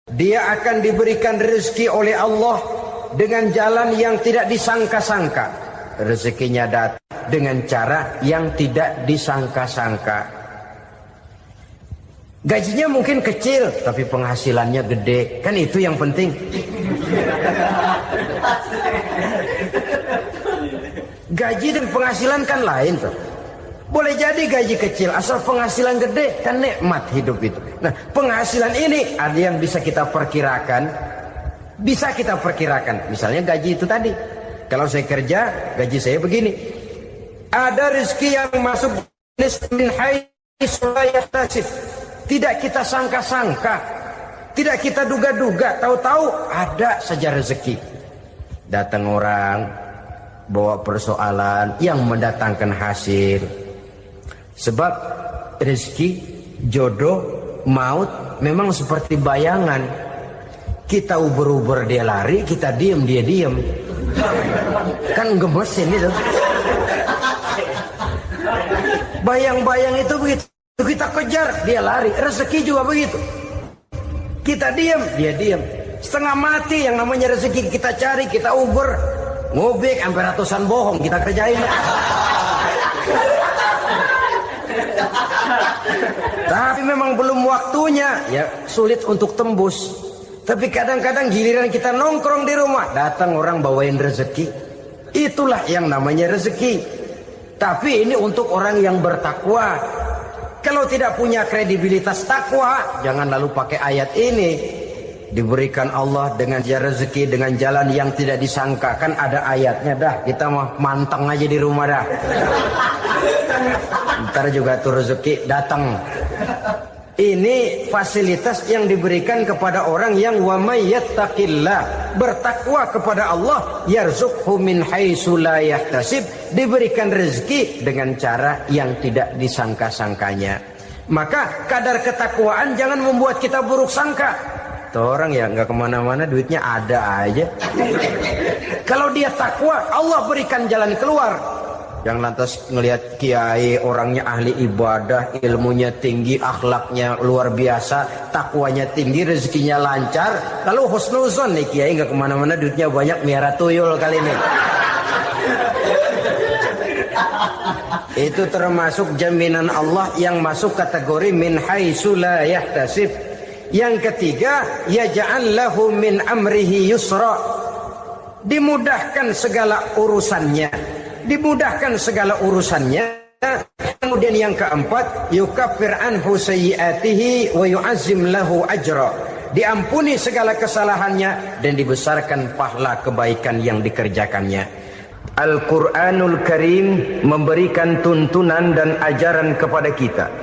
Dia akan diberikan rezeki oleh Allah dengan jalan yang tidak disangka-sangka. Rezekinya datang dengan cara yang tidak disangka-sangka. Gajinya mungkin kecil, tapi penghasilannya gede. Kan itu yang penting. Gaji dan penghasilan kan lain tuh. Boleh jadi gaji kecil, asal penghasilan gede, kan nikmat hidup itu. Nah, penghasilan ini ada yang bisa kita perkirakan. Bisa kita perkirakan. Misalnya gaji itu tadi. Kalau saya kerja, gaji saya begini. Ada rezeki yang masuk min haitsu la yahtasib. Tidak kita sangka-sangka. Tidak kita duga-duga. Tahu-tahu ada saja rezeki. Datang orang, bawa persoalan yang mendatangkan hasil. Sebab rezeki, jodoh, maut memang seperti bayangan. Kita uber-uber dia lari, kita diem dia diem. Kan gemesin itu. Bayang-bayang itu begitu. Kita kejar, dia lari. Rezeki juga begitu. Kita diem, dia diem. Setengah mati yang namanya rezeki kita cari, kita uber. Ngobek sampai ratusan bohong kita kerjain. Tapi memang belum waktunya, ya sulit untuk tembus. Tapi kadang-kadang giliran kita nongkrong di rumah, datang orang bawain rezeki. Itulah yang namanya rezeki. Tapi ini untuk orang yang bertakwa. Kalau tidak punya kredibilitas takwa, jangan lalu pakai ayat ini. Diberikan Allah dengan rezeki dengan jalan yang tidak disangka. Kan ada ayatnya dah. Kita mah manteng aja di rumah dah. Ntar juga tuh rezeki datang. Ini fasilitas yang diberikan kepada orang yang wa may yattaqillah, bertakwa kepada Allah, yarzuqhu min haitsu la yahtasib, diberikan rezeki dengan cara yang tidak disangka-sangkanya. Maka kadar ketakwaan jangan membuat kita buruk sangka. Tuh orang ya nggak kemana-mana, duitnya ada aja. Kalau dia takwa, Allah berikan jalan keluar. Yang lantas ngelihat kiai orangnya ahli ibadah, ilmunya tinggi, akhlaknya luar biasa, takwanya tinggi, rezekinya lancar, lalu husnuzon nih kiai nggak kemana-mana, duitnya banyak, miara tuyul kali ini. Itu termasuk jaminan Allah yang masuk kategori min haitsu la yahtasib. Yang ketiga, yaj'al lahu min amrihi yusra, dimudahkan segala urusannya. Dimudahkan segala urusannya. Kemudian yang keempat, yukaffir anhu sayyiatihi wa yu'azzim lahu ajra, diampuni segala kesalahannya dan dibesarkan pahala kebaikan yang dikerjakannya. Al-Quranul Karim memberikan tuntunan dan ajaran kepada kita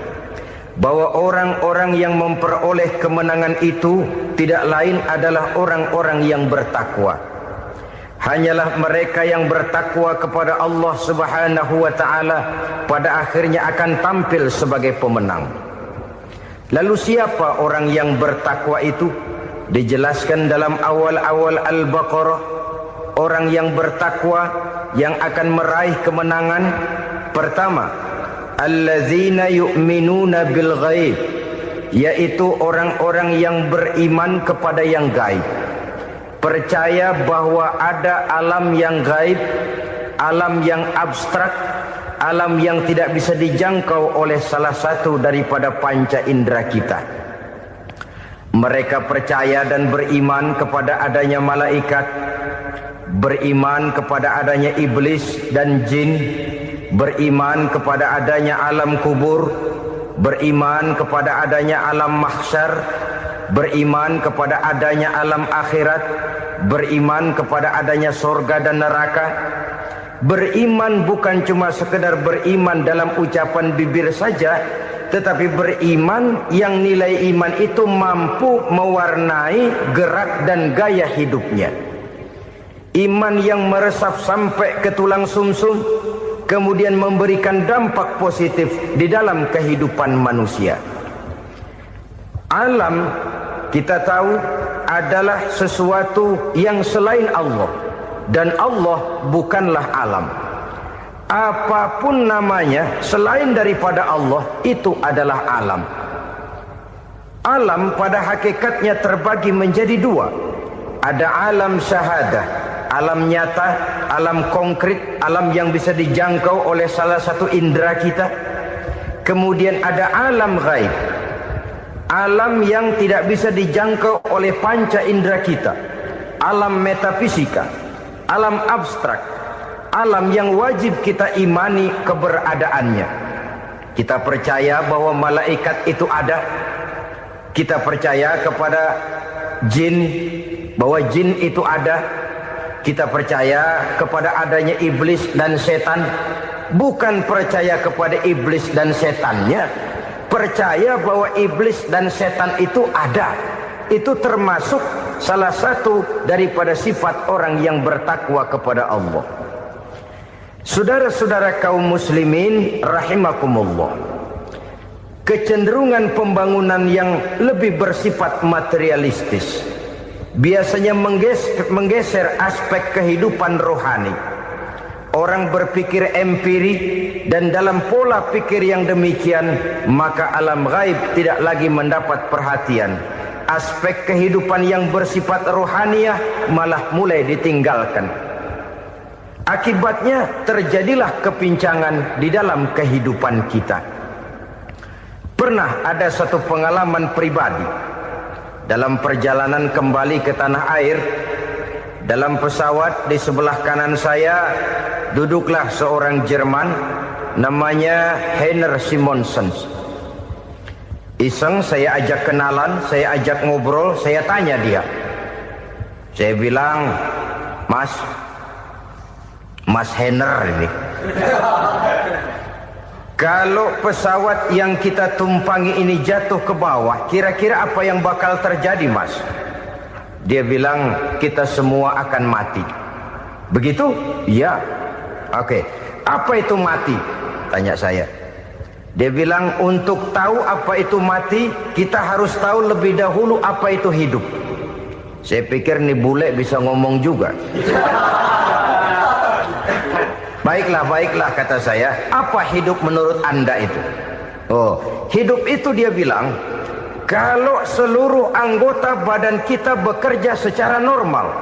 bahwa orang-orang yang memperoleh kemenangan itu tidak lain adalah orang-orang yang bertakwa. Hanyalah mereka yang bertakwa kepada Allah Subhanahu wa ta'ala pada akhirnya akan tampil sebagai pemenang. Lalu siapa orang yang bertakwa itu? Dijelaskan dalam awal-awal Al-Baqarah. Orang yang bertakwa yang akan meraih kemenangan, pertama, allazina yu'minuna bil ghaib, yaitu orang-orang yang beriman kepada yang gaib. Percaya bahwa ada alam yang gaib, alam yang abstrak, alam yang tidak bisa dijangkau oleh salah satu daripada panca indera kita. Mereka percaya dan beriman kepada adanya malaikat, beriman kepada adanya iblis dan jin, beriman kepada adanya alam kubur, beriman kepada adanya alam mahsyar, beriman kepada adanya alam akhirat, beriman kepada adanya surga dan neraka. Beriman bukan cuma sekedar beriman dalam ucapan bibir saja, tetapi beriman yang nilai iman itu mampu mewarnai gerak dan gaya hidupnya. Iman yang meresap sampai ke tulang sumsum, kemudian memberikan dampak positif di dalam kehidupan manusia. Alam, kita tahu, adalah sesuatu yang selain Allah, dan Allah bukanlah alam. Apapun namanya selain daripada Allah, itu adalah alam. Alam pada hakikatnya terbagi menjadi dua. Ada alam syahadah, alam nyata, alam konkret, alam yang bisa dijangkau oleh salah satu indera kita. Kemudian ada alam ghaib, alam yang tidak bisa dijangkau oleh panca indera kita, alam metafisika, alam abstrak, alam yang wajib kita imani keberadaannya. Kita percaya bahwa malaikat itu ada. Kita percaya kepada jin, bahwa jin itu ada. Kita percaya kepada adanya iblis dan setan. Bukan percaya kepada iblis dan setannya, percaya bahwa iblis dan setan itu ada. Itu termasuk salah satu daripada sifat orang yang bertakwa kepada Allah. Saudara-saudara kaum muslimin rahimakumullah, kecenderungan pembangunan yang lebih bersifat materialistis biasanya menggeser aspek kehidupan rohani. Orang berpikir empiri, dan dalam pola pikir yang demikian maka alam gaib tidak lagi mendapat perhatian. Aspek kehidupan yang bersifat rohaniah malah mulai ditinggalkan. Akibatnya terjadilah kepincangan di dalam kehidupan kita. Pernah ada satu pengalaman pribadi dalam perjalanan kembali ke tanah air. Dalam pesawat di sebelah kanan saya duduklah seorang Jerman namanya Heiner Simonsen. Iseng saya ajak kenalan, saya ajak ngobrol, saya tanya dia. Saya bilang, Mas Heiner ini, kalau pesawat yang kita tumpangi ini jatuh ke bawah, kira-kira apa yang bakal terjadi, Mas? Dia bilang, kita semua akan mati. Begitu? Iya. Oke. Apa itu mati? Tanya saya. Dia bilang, untuk tahu apa itu mati, kita harus tahu lebih dahulu apa itu hidup. Saya pikir nih bule bisa ngomong juga. Baiklah kata saya. Apa hidup menurut Anda itu? Oh, hidup itu dia bilang, kalau seluruh anggota badan kita bekerja secara normal,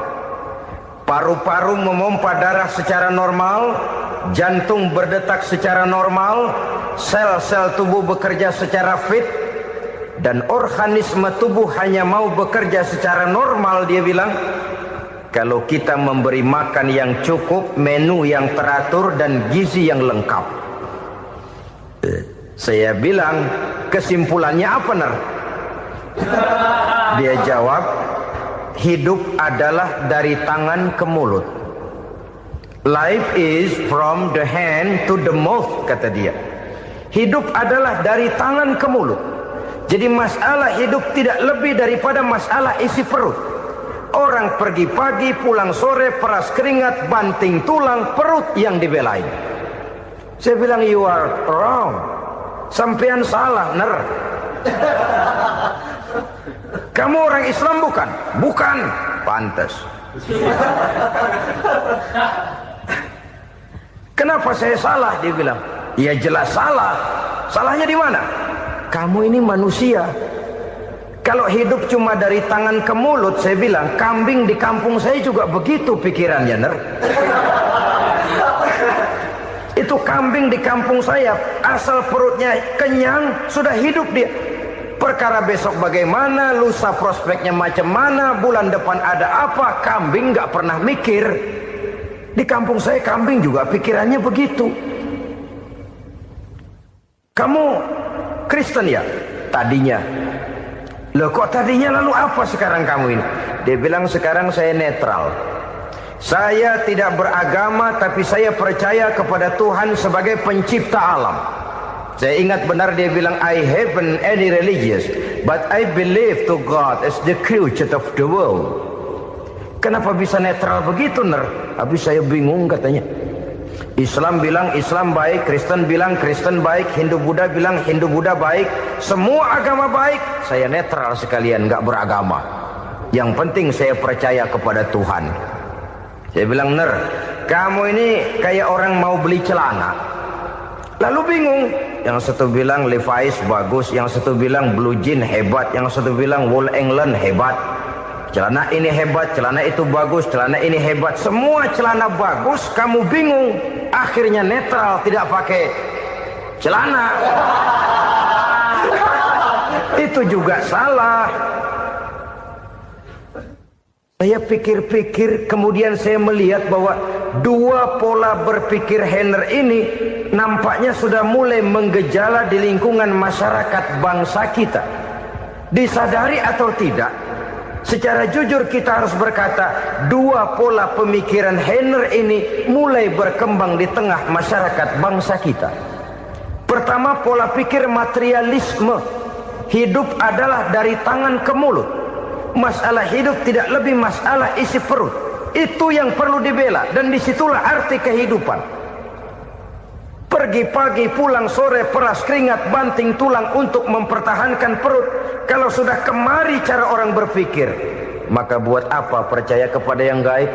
paru-paru memompa darah secara normal, jantung berdetak secara normal, sel-sel tubuh bekerja secara fit, dan organisme tubuh hanya mau bekerja secara normal, dia bilang, kalau kita memberi makan yang cukup, menu yang teratur, dan gizi yang lengkap. Saya bilang, kesimpulannya apa, Ner? Dia jawab, hidup adalah dari tangan ke mulut. Life is from the hand to the mouth, kata dia. Hidup adalah dari tangan ke mulut. Jadi masalah hidup tidak lebih daripada masalah isi perut. Orang pergi pagi, pulang sore, peras keringat, banting tulang, perut yang dibelain. Saya bilang, you are wrong. Sampean salah, Ner. Kamu orang Islam bukan? Bukan. Pantas. Kenapa saya salah? Dia bilang, ya jelas salah. Salahnya di mana? Kamu ini manusia. Kalau hidup cuma dari tangan ke mulut, saya bilang, kambing di kampung saya juga begitu pikirannya, Ner. Itu kambing di kampung saya, asal perutnya kenyang, sudah hidup dia. Perkara besok bagaimana, lusa prospeknya macam mana, bulan depan ada apa, kambing nggak pernah mikir. Di kampung saya kambing juga pikirannya begitu. Kamu Kristen ya? Tadinya. Loh kok tadinya, lalu apa sekarang kamu ini? Dia bilang, sekarang saya netral. Saya tidak beragama, tapi saya percaya kepada Tuhan sebagai pencipta alam. Saya ingat benar dia bilang, I haven't any religious, but I believe to God as the creator of the world. Kenapa bisa netral begitu, Ner? Habis saya bingung katanya. Islam bilang Islam baik, Kristen bilang Kristen baik, Hindu Buddha bilang Hindu Buddha baik, semua agama baik. Saya netral sekalian, nggak beragama. Yang penting saya percaya kepada Tuhan. Saya bilang, Ner, kamu ini kayak orang mau beli celana, lalu bingung yang satu bilang Levi's bagus, yang satu bilang Blue Jean hebat, yang satu bilang Wool England hebat. Celana ini hebat, celana itu bagus, celana ini hebat. Semua celana bagus, kamu bingung. Akhirnya netral, tidak pakai celana. Itu juga salah. Saya pikir-pikir, kemudian saya melihat bahwa dua pola berpikir Henner ini nampaknya sudah mulai menggejala di lingkungan masyarakat bangsa kita. Disadari atau tidak, secara jujur kita harus berkata, dua pola pemikiran Henner ini mulai berkembang di tengah masyarakat bangsa kita. Pertama, pola pikir materialisme. Hidup adalah dari tangan ke mulut. Masalah hidup tidak lebih masalah isi perut. Itu yang perlu dibela, dan disitulah arti kehidupan. Pergi pagi, pulang sore, peras keringat, banting tulang untuk mempertahankan perut. Kalau sudah kemari cara orang berpikir, maka buat apa percaya kepada yang gaib?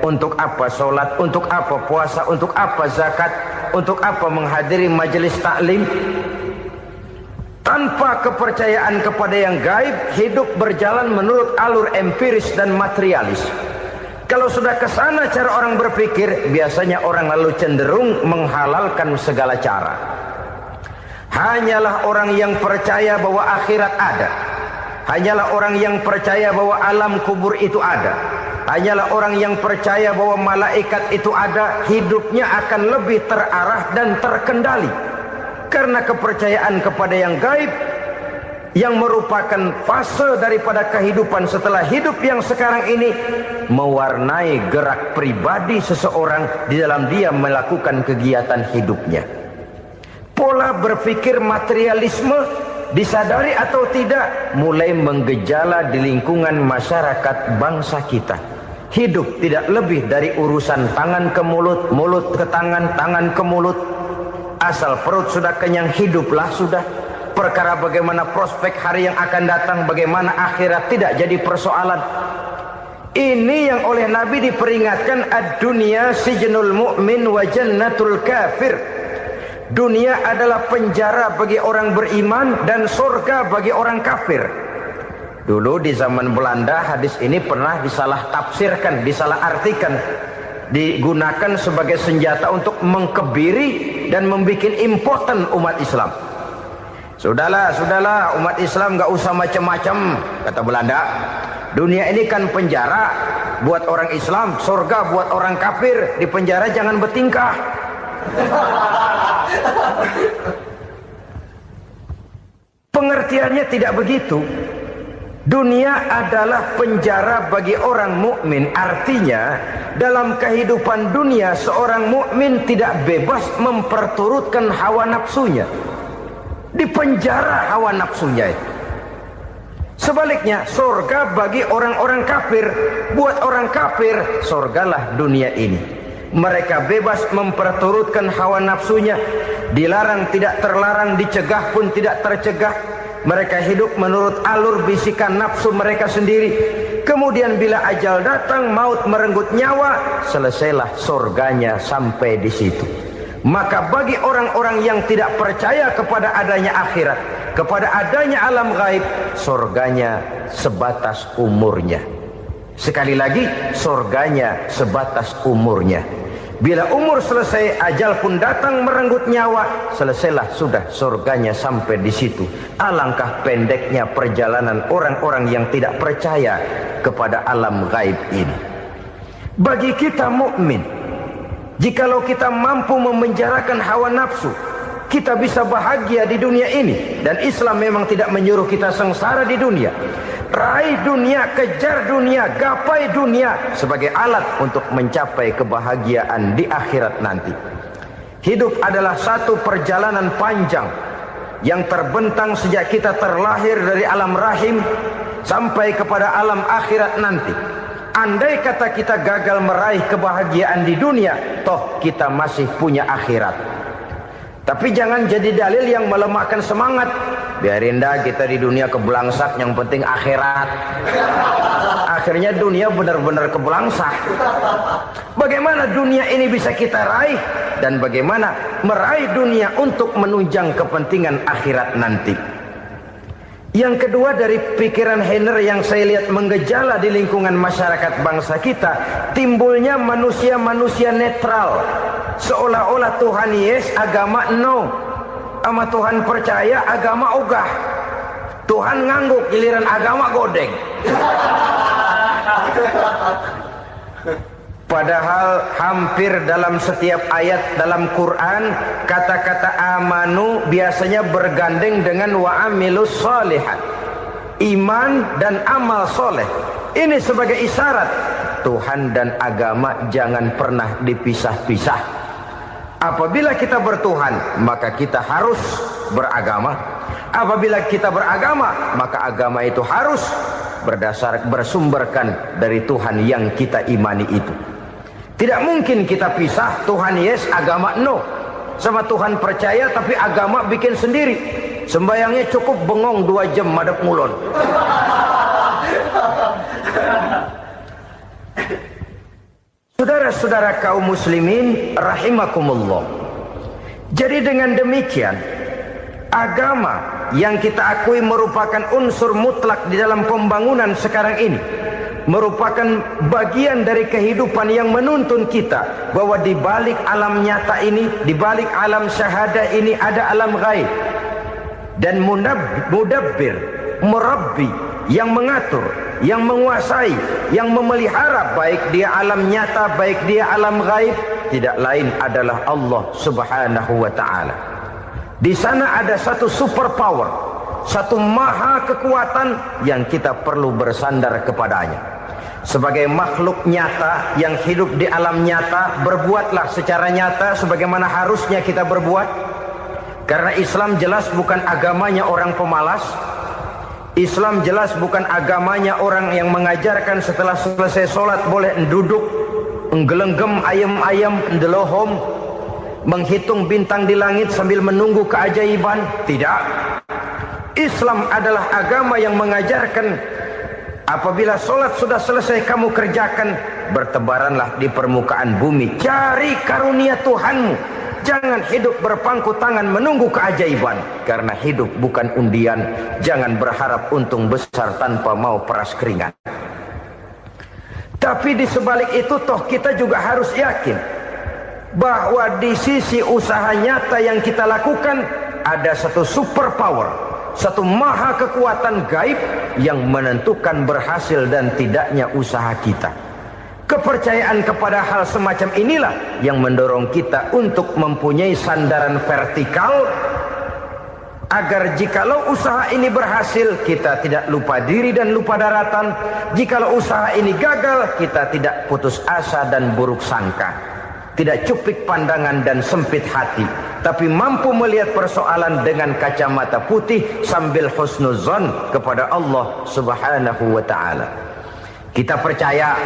Untuk apa sholat? Untuk apa puasa? Untuk apa zakat? Untuk apa menghadiri majelis taklim? Tanpa kepercayaan kepada yang gaib, hidup berjalan menurut alur empiris dan materialis. Kalau sudah ke sana cara orang berpikir, biasanya orang lalu cenderung menghalalkan segala cara. Hanyalah orang yang percaya bahwa akhirat ada. Hanyalah orang yang percaya bahwa alam kubur itu ada. Hanyalah orang yang percaya bahwa malaikat itu ada, hidupnya akan lebih terarah dan terkendali. Karena kepercayaan kepada yang gaib, yang merupakan fase daripada kehidupan setelah hidup yang sekarang ini, mewarnai gerak pribadi seseorang di dalam dia melakukan kegiatan hidupnya. Pola berpikir materialisme, disadari atau tidak, mulai menggejala di lingkungan masyarakat bangsa kita. Hidup tidak lebih dari urusan tangan ke mulut, mulut ke tangan, tangan ke mulut. Asal perut sudah kenyang, hiduplah sudah. Perkara bagaimana prospek hari yang akan datang, bagaimana akhirat, tidak jadi persoalan. Ini yang oleh Nabi diperingatkan, ad-dunya sijnul mu'min wa jannatul kafir. Dunia adalah penjara bagi orang beriman dan surga bagi orang kafir. Dulu di zaman Belanda hadis ini pernah disalah tafsirkan, disalah artikan, digunakan sebagai senjata untuk mengkebiri dan membuat impoten umat Islam. Sudahlah umat Islam gak usah macam-macam, kata Belanda. Dunia ini kan penjara buat orang Islam, surga buat orang kafir. Di penjara jangan bertingkah. Pengertiannya tidak begitu. Dunia adalah penjara bagi orang mukmin. Artinya dalam kehidupan dunia seorang mukmin tidak bebas memperturutkan hawa nafsunya. Di penjara hawa nafsunya itu. Sebaliknya surga bagi orang-orang kafir. Buat orang kafir, surgalah dunia ini. Mereka bebas memperturutkan hawa nafsunya. Dilarang tidak terlarang, dicegah pun tidak tercegah. Mereka hidup menurut alur bisikan nafsu mereka sendiri. Kemudian bila ajal datang, maut merenggut nyawa, selesailah surganya sampai di situ. Maka bagi orang-orang yang tidak percaya kepada adanya akhirat, kepada adanya alam gaib, surganya sebatas umurnya. Sekali lagi, surganya sebatas umurnya. Bila umur selesai, ajal pun datang merenggut nyawa, selesailah sudah surganya sampai di situ. Alangkah pendeknya perjalanan orang-orang yang tidak percaya kepada alam gaib ini. Bagi kita mukmin, jikalau kita mampu memenjarakan hawa nafsu, kita bisa bahagia di dunia ini. Dan Islam memang tidak menyuruh kita sengsara di dunia. Raih dunia, kejar dunia, gapai dunia sebagai alat untuk mencapai kebahagiaan di akhirat nanti. Hidup adalah satu perjalanan panjang yang terbentang sejak kita terlahir dari alam rahim sampai kepada alam akhirat nanti. Andai kata kita gagal meraih kebahagiaan di dunia, toh kita masih punya akhirat. Tapi jangan jadi dalil yang melemahkan semangat. Biarin dah kita di dunia kebelangsak, yang penting akhirat. Akhir akhirnya dunia benar-benar kebelangsah. Bagaimana dunia ini bisa kita raih, dan bagaimana meraih dunia untuk menunjang kepentingan akhirat nanti. Yang kedua, dari pikiran Heiner yang saya lihat menggejala di lingkungan masyarakat bangsa kita, timbulnya manusia-manusia netral. Seolah-olah Tuhan yes, agama no. Sama Tuhan percaya, agama ogah. Tuhan ngangguk, giliran agama godeng. Padahal hampir dalam setiap ayat dalam Quran, kata-kata amanu biasanya bergandeng dengan wa amilus sholihat, iman dan amal soleh. Ini sebagai isyarat Tuhan dan agama jangan pernah dipisah-pisah. Apabila kita bertuhan, maka kita harus beragama. Apabila kita beragama, maka agama itu harus bersumberkan dari Tuhan yang kita imani itu. Tidak mungkin kita pisah, Tuhan yes, agama no. Sama Tuhan percaya tapi agama bikin sendiri. Sembayangnya cukup bengong 2 jam madep ngulon. Saudara-saudara kaum muslimin rahimakumullah. Jadi dengan demikian, agama yang kita akui merupakan unsur mutlak di dalam pembangunan sekarang ini, merupakan bagian dari kehidupan yang menuntun kita bahwa di balik alam nyata ini, di balik alam syahadah ini ada alam ghaib. Dan mudabbir, murabbi, yang mengatur, yang menguasai, yang memelihara baik dia alam nyata, baik dia alam ghaib, tidak lain adalah Allah Subhanahu wa ta'ala. Di sana ada satu super power, satu maha kekuatan yang kita perlu bersandar kepadanya. Sebagai makhluk nyata yang hidup di alam nyata, berbuatlah secara nyata sebagaimana harusnya kita berbuat. Karena Islam jelas bukan agamanya orang pemalas. Islam jelas bukan agamanya orang yang mengajarkan setelah selesai sholat boleh duduk, nggelenggem ayam-ayam, ndelohom, menghitung bintang di langit sambil menunggu keajaiban. Tidak. Islam adalah agama yang mengajarkan apabila sholat sudah selesai kamu kerjakan, bertebaranlah di permukaan bumi, cari karunia Tuhanmu. Jangan hidup berpangku tangan menunggu keajaiban. Karena hidup bukan undian. Jangan berharap untung besar tanpa mau peras keringat. Tapi di sebalik itu toh kita juga harus yakin bahwa di sisi usaha nyata yang kita lakukan ada satu super power, satu maha kekuatan gaib yang menentukan berhasil dan tidaknya usaha kita. Kepercayaan kepada hal semacam inilah yang mendorong kita untuk mempunyai sandaran vertikal, agar jikalau usaha ini berhasil, kita tidak lupa diri dan lupa daratan. Jikalau usaha ini gagal, kita tidak putus asa dan buruk sangka, tidak cupik pandangan dan sempit hati, tapi mampu melihat persoalan dengan kacamata putih sambil husnuzon kepada Allah Subhanahu wa ta'ala. Kita percaya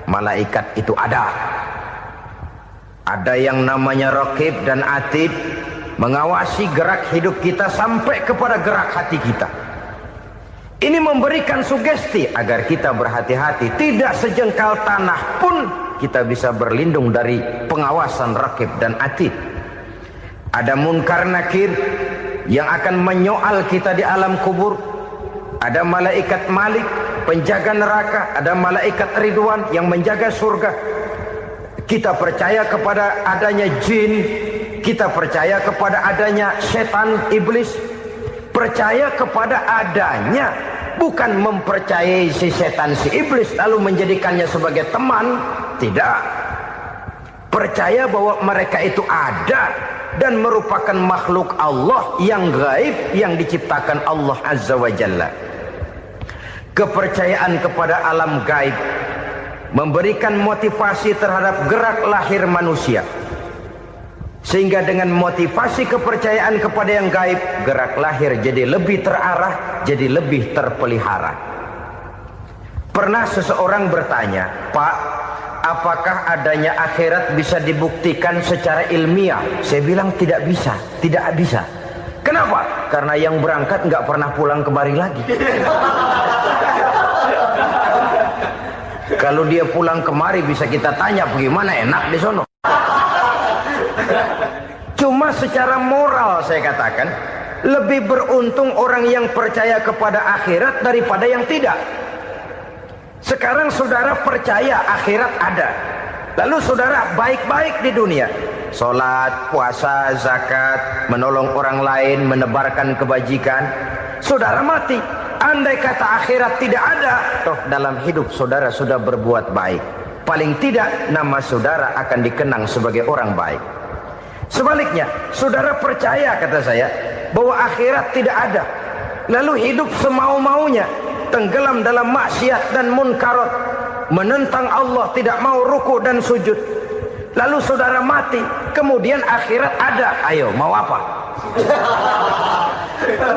malaikat itu ada. Ada yang namanya raqib dan atid, mengawasi gerak hidup kita sampai kepada gerak hati kita. Ini memberikan sugesti agar kita berhati-hati. Tidak sejengkal tanah pun kita bisa berlindung dari pengawasan raqib dan atid. Ada munkar nakir yang akan menyoal kita di alam kubur. Ada malaikat Malik, penjaga neraka. Ada malaikat Ridwan yang menjaga surga. Kita percaya kepada adanya jin. Kita percaya kepada adanya setan, iblis. Percaya kepada adanya, bukan mempercayai si setan, si iblis lalu menjadikannya sebagai teman. Tidak. Percaya bahwa mereka itu ada dan merupakan makhluk Allah yang gaib, yang diciptakan Allah Azza wa Jalla. Kepercayaan kepada alam gaib memberikan motivasi terhadap gerak lahir manusia, sehingga dengan motivasi kepercayaan kepada yang gaib, gerak lahir jadi lebih terarah, jadi lebih terpelihara. Pernah seseorang bertanya, "Pak, apakah adanya akhirat bisa dibuktikan secara ilmiah?" Saya bilang tidak bisa, tidak bisa. Kenapa? Karena yang berangkat nggak pernah pulang kemari lagi. Kalau dia pulang kemari bisa kita tanya bagaimana enak di sono. Cuma secara moral saya katakan, lebih beruntung orang yang percaya kepada akhirat daripada yang tidak. Sekarang saudara percaya akhirat ada, lalu saudara baik-baik di dunia, sholat, puasa, zakat, menolong orang lain, menebarkan kebajikan. Saudara mati, andai kata akhirat tidak ada, toh dalam hidup saudara sudah berbuat baik, paling tidak nama saudara akan dikenang sebagai orang baik. Sebaliknya, saudara percaya, kata saya, bahwa akhirat tidak ada, lalu hidup semau-maunya, tenggelam dalam maksiat dan munkarat, menentang Allah, tidak mau ruku dan sujud. Lalu saudara mati, kemudian akhirat ada, ayo mau apa?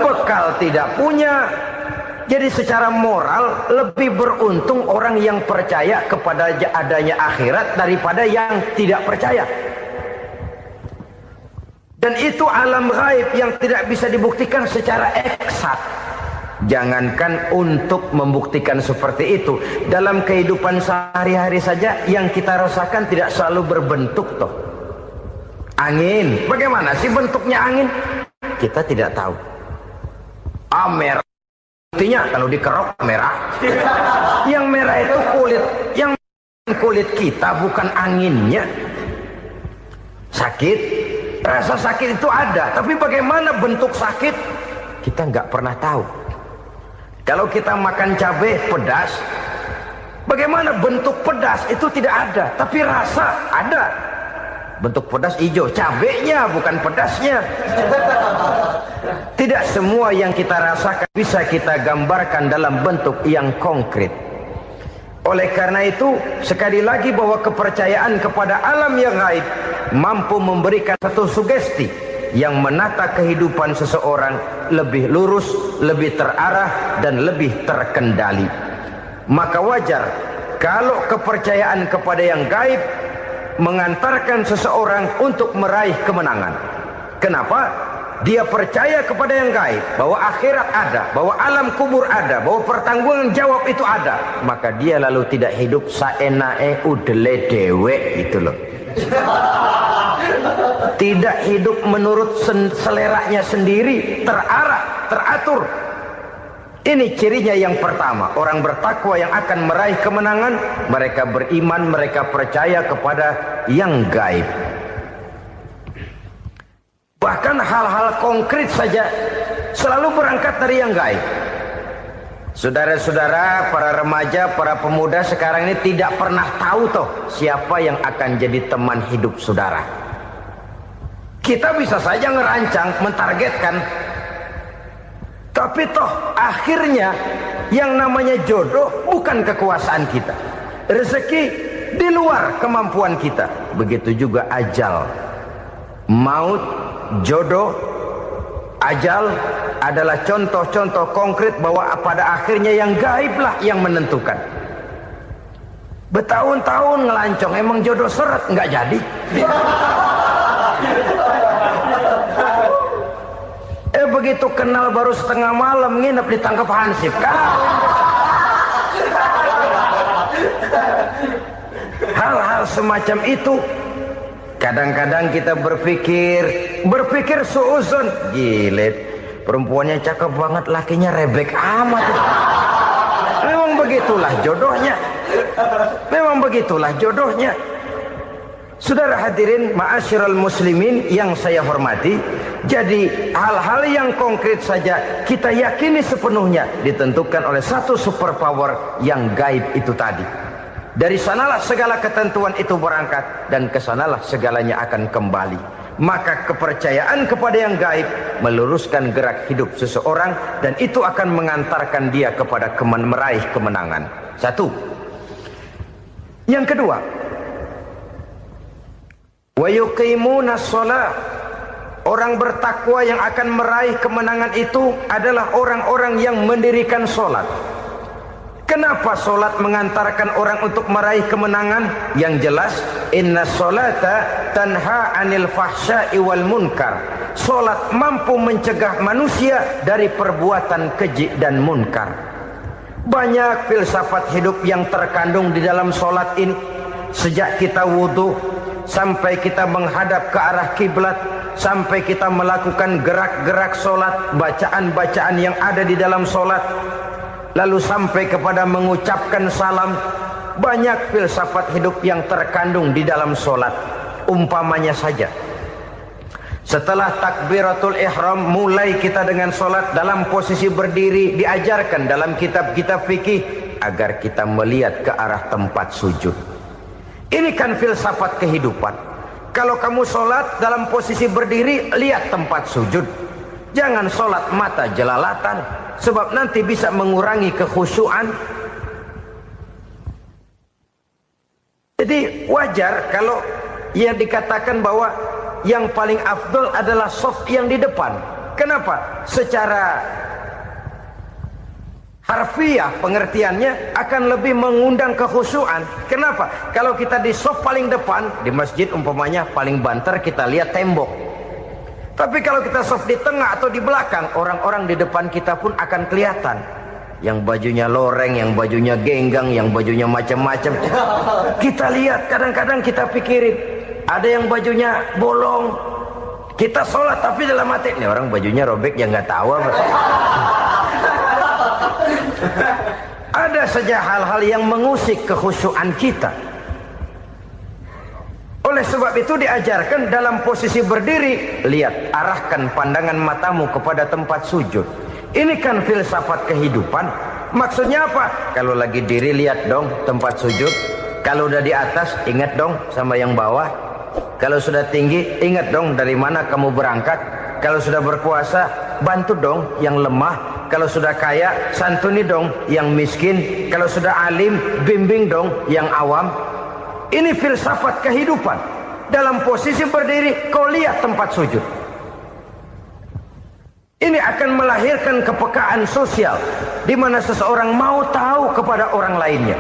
Bekal tidak punya. Jadi secara moral lebih beruntung orang yang percaya kepada adanya akhirat daripada yang tidak percaya. Dan itu alam gaib yang tidak bisa dibuktikan secara eksak. Jangankan untuk membuktikan seperti itu, dalam kehidupan sehari-hari saja yang kita rasakan tidak selalu berbentuk toh. Angin, bagaimana sih bentuknya angin? Kita tidak tahu. Merah, buktinya kalau dikerok merah. Yang merah itu kulit, yang kulit kita bukan anginnya. Sakit, rasa sakit itu ada, tapi bagaimana bentuk sakit? Kita nggak pernah tahu. Kalau kita makan cabai pedas, bagaimana bentuk pedas itu tidak ada, tapi rasa ada. Bentuk pedas hijau, cabainya bukan pedasnya. Tidak semua yang kita rasakan bisa kita gambarkan dalam bentuk yang konkret. Oleh karena itu, sekali lagi bahwa kepercayaan kepada alam yang gaib mampu memberikan satu sugesti yang menata kehidupan seseorang lebih lurus, lebih terarah, dan lebih terkendali. Maka wajar kalau kepercayaan kepada yang gaib mengantarkan seseorang untuk meraih kemenangan. Kenapa? Dia percaya kepada yang gaib, bahwa akhirat ada, bahwa alam kubur ada, bahwa pertanggungan jawab itu ada. Maka dia lalu tidak hidup saenae udele dewe, itu loh. Tidak hidup menurut seleranya sendiri, terarah, teratur. Ini cirinya yang pertama. Orang bertakwa yang akan meraih kemenangan, mereka beriman, mereka percaya kepada yang gaib. Bahkan hal-hal konkret saja selalu berangkat dari yang gaib. Saudara-saudara, para remaja, para pemuda sekarang ini tidak pernah tahu toh siapa yang akan jadi teman hidup saudara. Kita bisa saja ngerancang, mentargetkan, tapi toh akhirnya yang namanya jodoh bukan kekuasaan kita. Rezeki di luar kemampuan kita. Begitu juga ajal. Maut, jodoh, ajal adalah contoh-contoh konkret bahwa pada akhirnya yang gaiblah yang menentukan. Bertahun-tahun ngelancong, emang jodoh seret, nggak jadi. Begitu kenal baru setengah malam nginep ditangkap hansip kan. Hal-hal semacam itu kadang-kadang kita berpikir suuzon, gile, perempuannya cakep banget, lakinya rebek amat. Memang begitulah jodohnya. Memang begitulah jodohnya. Saudara hadirin ma'asyiral muslimin yang saya hormati, jadi hal-hal yang konkret saja kita yakini sepenuhnya ditentukan oleh satu superpower yang gaib itu tadi. Dari sanalah segala ketentuan itu berangkat dan kesanalah segalanya akan kembali. Maka kepercayaan kepada yang gaib meluruskan gerak hidup seseorang dan itu akan mengantarkan dia kepada meraih kemenangan. Satu. Yang kedua, wa yuqimuna shalah. Orang bertakwa yang akan meraih kemenangan itu adalah orang-orang yang mendirikan sholat. Kenapa sholat mengantarkan orang untuk meraih kemenangan? Yang jelas, inna sholata tanha anil fahsya'i wal munkar. Sholat mampu mencegah manusia dari perbuatan keji dan munkar. Banyak filsafat hidup yang terkandung di dalam solat ini. Sejak kita wudhu sampai kita menghadap ke arah kiblat, sampai kita melakukan gerak-gerak solat, bacaan-bacaan yang ada di dalam solat, lalu sampai kepada mengucapkan salam. Banyak filsafat hidup yang terkandung di dalam solat. Umpamanya saja, setelah takbiratul ihram, mulai kita dengan solat dalam posisi berdiri. Diajarkan dalam kitab-kitab fikih agar kita melihat ke arah tempat sujud. Ini kan filsafat kehidupan. Kalau kamu solat dalam posisi berdiri, lihat tempat sujud. Jangan solat mata jelalatan, sebab nanti bisa mengurangi kekhusyuan. Jadi wajar kalau yang dikatakan bahwa yang paling afdol adalah soft yang di depan. Kenapa? Secara harfiah pengertiannya akan lebih mengundang kekhusyuan. Kenapa? Kalau kita di soft paling depan, di masjid umpamanya paling banter kita lihat tembok. Tapi kalau kita soft di tengah atau di belakang, orang-orang di depan kita pun akan kelihatan. Yang bajunya loreng, yang bajunya genggang, yang bajunya macam-macam. Kita lihat, kadang-kadang kita pikirin, ada yang bajunya bolong. Kita sholat tapi dalam hati, ini orang bajunya robek yang nggak tahu apa. Ada saja hal-hal yang mengusik kekhusyuan kita. Oleh sebab itu diajarkan dalam posisi berdiri, lihat, arahkan pandangan matamu kepada tempat sujud. Ini kan filsafat kehidupan. Maksudnya apa? Kalau lagi diri, lihat dong tempat sujud. Kalau udah di atas, ingat dong sama yang bawah. Kalau sudah tinggi, ingat dong dari mana kamu berangkat. Kalau sudah berkuasa, bantu dong yang lemah. Kalau sudah kaya, santuni dong yang miskin. Kalau sudah alim, bimbing dong yang awam. Ini filsafat kehidupan. Dalam posisi berdiri, kau lihat tempat sujud. Ini akan melahirkan kepekaan sosial, di mana seseorang mau tahu kepada orang lainnya.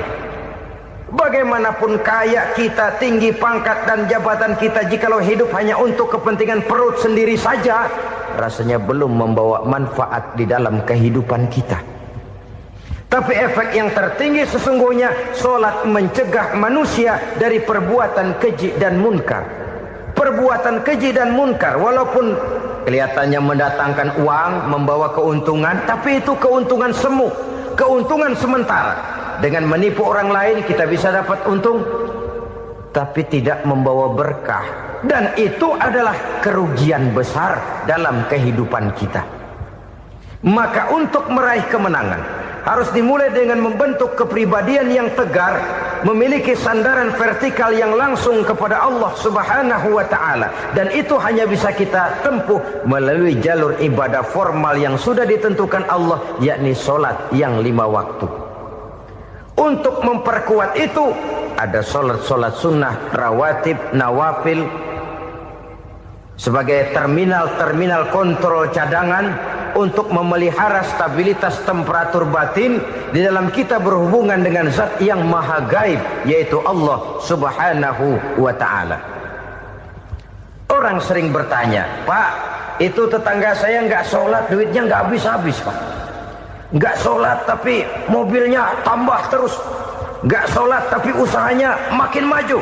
Bagaimanapun kaya kita, tinggi pangkat dan jabatan kita, jikalau hidup hanya untuk kepentingan perut sendiri saja, rasanya belum membawa manfaat di dalam kehidupan kita. Tapi efek yang tertinggi sesungguhnya, solat mencegah manusia dari perbuatan keji dan munkar. Perbuatan keji dan munkar, walaupun kelihatannya mendatangkan uang, membawa keuntungan, tapi itu keuntungan semu, keuntungan sementara. Dengan menipu orang lain kita bisa dapat untung, tapi tidak membawa berkah. Dan itu adalah kerugian besar dalam kehidupan kita. Maka untuk meraih kemenangan, harus dimulai dengan membentuk kepribadian yang tegar, memiliki sandaran vertikal yang langsung kepada Allah Subhanahu wa ta'ala. Dan itu hanya bisa kita tempuh melalui jalur ibadah formal yang sudah ditentukan Allah, yakni solat yang 5 waktu. Untuk memperkuat itu, ada solat-solat sunnah, rawatib, nawafil, sebagai terminal-terminal kontrol cadangan untuk memelihara stabilitas temperatur batin di dalam kita berhubungan dengan zat yang maha gaib, yaitu Allah Subhanahu wa ta'ala. Orang sering bertanya, Pak, itu tetangga saya nggak sholat, duitnya nggak habis-habis, Pak. Nggak sholat tapi mobilnya tambah terus. Nggak sholat tapi usahanya makin maju.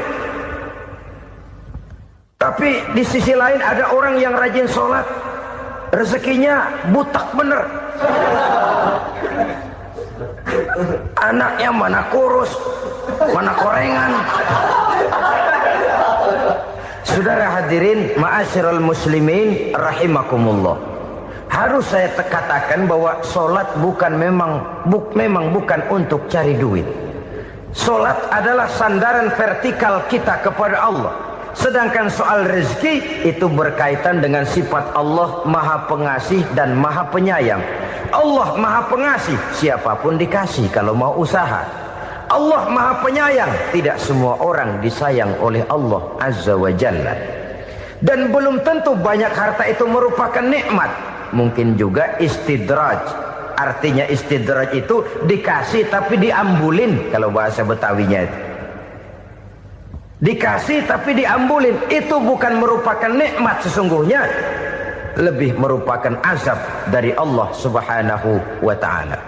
Tapi di sisi lain ada orang yang rajin sholat, rezekinya butak bener. Anaknya mana kurus, mana korengan. Saudara hadirin, ma'asyiral muslimin rahimakumullah. Harus saya katakan bahwa solat memang bukan untuk cari duit. Solat adalah sandaran vertikal kita kepada Allah. Sedangkan soal rezeki itu berkaitan dengan sifat Allah Maha Pengasih dan Maha Penyayang. Allah Maha Pengasih, siapapun dikasih kalau mau usaha. Allah Maha Penyayang, tidak semua orang disayang oleh Allah Azza wa Jalla. Dan belum tentu banyak harta itu merupakan nikmat. Mungkin juga istidraj. Artinya istidraj itu dikasih tapi diambulin, kalau bahasa Betawinya itu. Dikasih tapi diambulin, itu bukan merupakan nikmat sesungguhnya, lebih merupakan azab dari Allah Subhanahu wa ta'ala.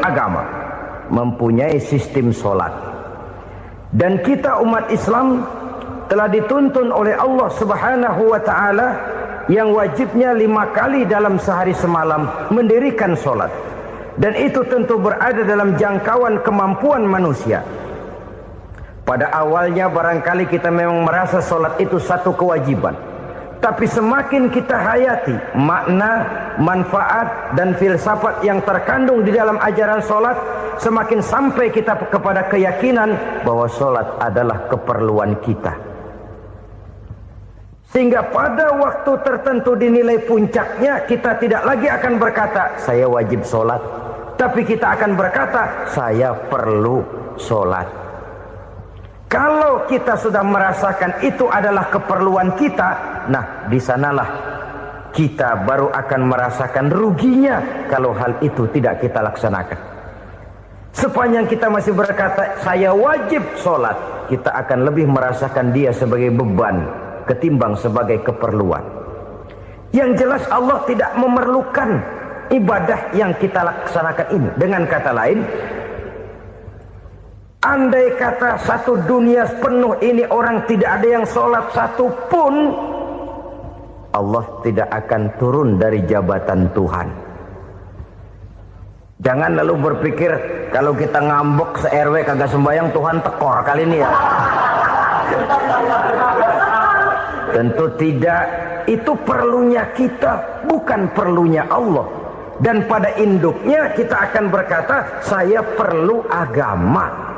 agama, mempunyai sistem sholat. Dan kita umat Islam telah dituntun oleh Allah Subhanahu wa ta'ala yang wajibnya 5 kali dalam sehari semalam mendirikan sholat. Dan itu tentu berada dalam jangkauan kemampuan manusia. Pada awalnya barangkali kita memang merasa sholat itu satu kewajiban. Tapi semakin kita hayati makna, manfaat dan filsafat yang terkandung di dalam ajaran sholat, semakin sampai kita kepada keyakinan bahwa sholat adalah keperluan kita. Sehingga pada waktu tertentu dinilai puncaknya, kita tidak lagi akan berkata saya wajib sholat, tapi kita akan berkata saya perlu sholat. Kalau kita sudah merasakan itu adalah keperluan kita, nah di sanalah kita baru akan merasakan ruginya kalau hal itu tidak kita laksanakan. Sepanjang kita masih berkata saya wajib sholat, kita akan lebih merasakan dia sebagai beban ketimbang sebagai keperluan. Yang jelas Allah tidak memerlukan ibadah yang kita laksanakan ini. Dengan kata lain, andai kata satu dunia penuh ini orang tidak ada yang sholat satu pun, Allah tidak akan turun dari jabatan Tuhan. Jangan lalu berpikir kalau kita ngambek se-RW kagak sembahyang Tuhan tekor kali ini ya. Tentu tidak. Itu perlunya kita, bukan perlunya Allah. Dan pada induknya kita akan berkata saya perlu agama.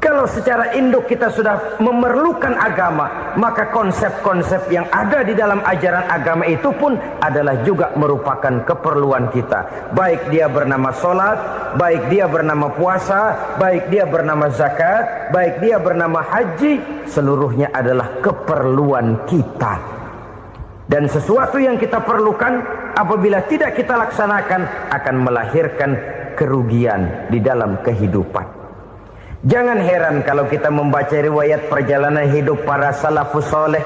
Kalau secara induk kita sudah memerlukan agama, maka konsep-konsep yang ada di dalam ajaran agama itu pun adalah juga merupakan keperluan kita. Baik dia bernama sholat, baik dia bernama puasa, baik dia bernama zakat, baik dia bernama haji, seluruhnya adalah keperluan kita. Dan sesuatu yang kita perlukan apabila tidak kita laksanakan akan melahirkan kerugian di dalam kehidupan. Jangan heran kalau kita membaca riwayat perjalanan hidup para salafus soleh,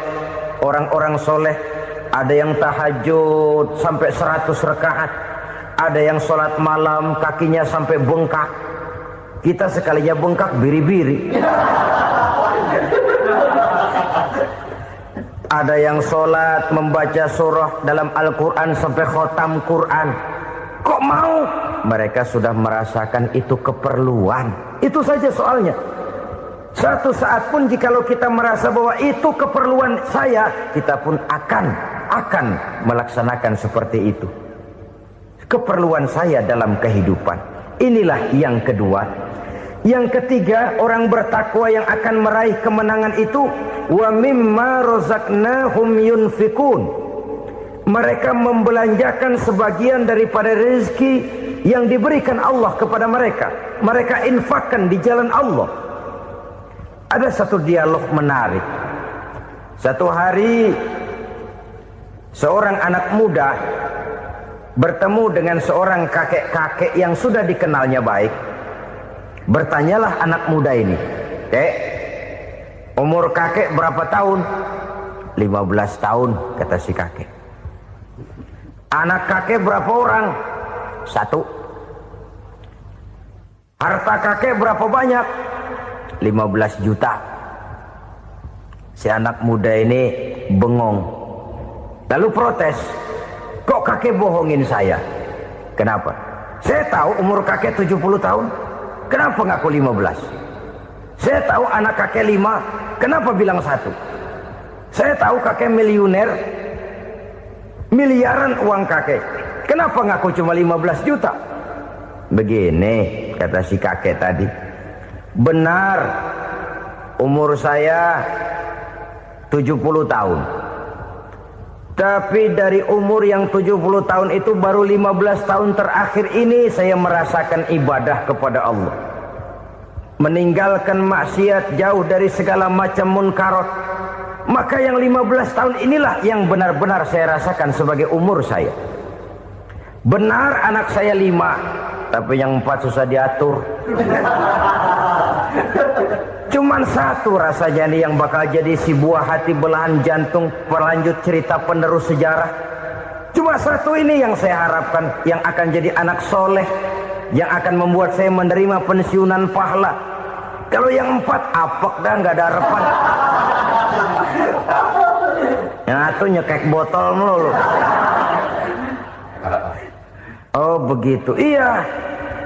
orang-orang soleh. Ada yang tahajud sampai 100 rakaat, ada yang sholat malam kakinya sampai bengkak. Kita sekalinya bengkak biri-biri. Ada yang sholat membaca surah dalam Al-Quran sampai khotam Quran. Kok mau? Mereka sudah merasakan itu keperluan. Itu saja soalnya. Suatu saat pun jikalau kita merasa bahwa itu keperluan saya, kita pun akan melaksanakan seperti itu. Keperluan saya dalam kehidupan. Inilah yang kedua. Yang ketiga, orang bertakwa yang akan meraih kemenangan itu, wa mimma razaqnahum yunfikun. Mereka membelanjakan sebagian daripada rezeki yang diberikan Allah kepada mereka. Mereka infakkan di jalan Allah. Ada satu dialog menarik. Satu hari seorang anak muda bertemu dengan seorang kakek-kakek yang sudah dikenalnya baik. Bertanyalah anak muda ini, "Kek, umur kakek berapa tahun?" 15 tahun, kata si kakek. Anak kakek berapa orang? 1. Harta kakek berapa banyak? 15 juta. Si anak muda ini bengong. Lalu protes, "Kok kakek bohongin saya?" "Kenapa?" "Saya tahu umur kakek 70 tahun. Kenapa ngaku 15? Saya tahu anak kakek 5. Kenapa bilang 1? Saya tahu kakek miliuner, miliaran uang kakek. Kenapa ngaku cuma 15 juta? Begini, kata si kakek tadi. Benar, umur saya 70 tahun. Tapi dari umur yang 70 tahun itu baru 15 tahun terakhir ini saya merasakan ibadah kepada Allah. Meninggalkan maksiat, jauh dari segala macam munkarat. Maka yang 15 tahun inilah yang benar-benar saya rasakan sebagai umur saya. Benar anak saya 5, tapi yang 4 susah diatur. Cuman 1 rasanya nih yang bakal jadi si buah hati, belahan jantung, pelanjut cerita penerus sejarah. Cuma 1 ini yang saya harapkan yang akan jadi anak soleh, yang akan membuat saya menerima pensiunan pahala. Kalau yang 4 apek dah, nggak ada harapan. Yang satu nyekek botol melulu. Oh begitu, iya.